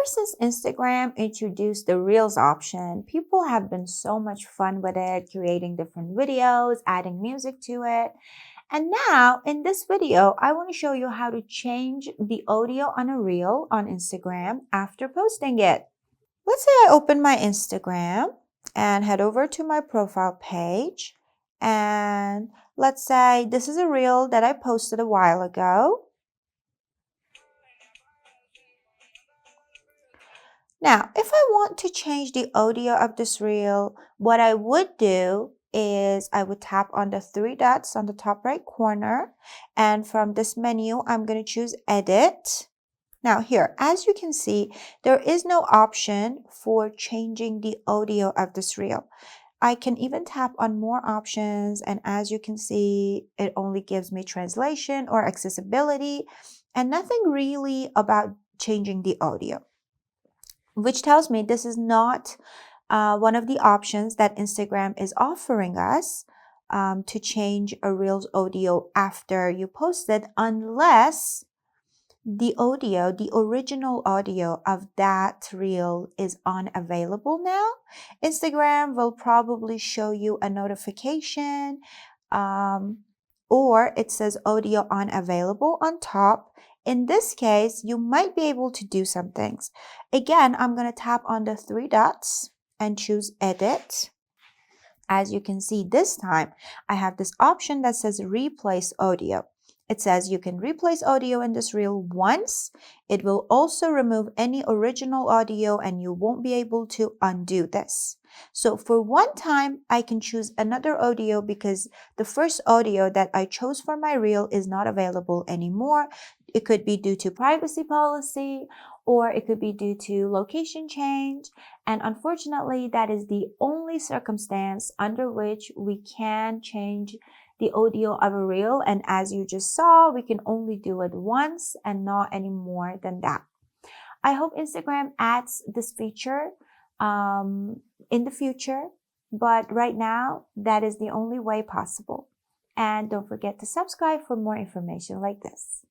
since Instagram introduced the Reels option, people have been so much fun with it, creating different videos, adding music to it. And now in this video, I want to show you how to change the audio on a reel on Instagram after posting it. Let's say I open my Instagram and head over to my profile page. And let's say this is a reel that I posted a while ago. Now, if I want to change the audio of this reel, what I would do is I would tap on the three dots on the top right corner. And from this menu, I'm going to choose Edit. Now here, as you can see, there is no option for changing the audio of this reel. I can even tap on more options, and as you can see, it only gives me translation or accessibility and nothing really about changing the audio, which tells me this is not one of the options that Instagram is offering us to change a reel's audio after you post it, unless the audio, the original audio of that reel is unavailable now. Instagram will probably show you a notification or it says audio unavailable on top. In this case, you might be able to do some things. Again, I'm going to tap on the three dots and choose Edit. As you can see this time, I have this option that says Replace Audio. It says you can replace audio in this reel once. It will also remove any original audio and you won't be able to undo this. So for one time, I can choose another audio because the first audio that I chose for my reel is not available anymore. It could be due to privacy policy or it could be due to location change. And unfortunately, that is the only circumstance under which we can change the audio of a reel, and as you just saw, we can only do it once and not any more than that. I hope Instagram adds this feature in the future, but right now that is the only way possible. And don't forget to subscribe for more information like this.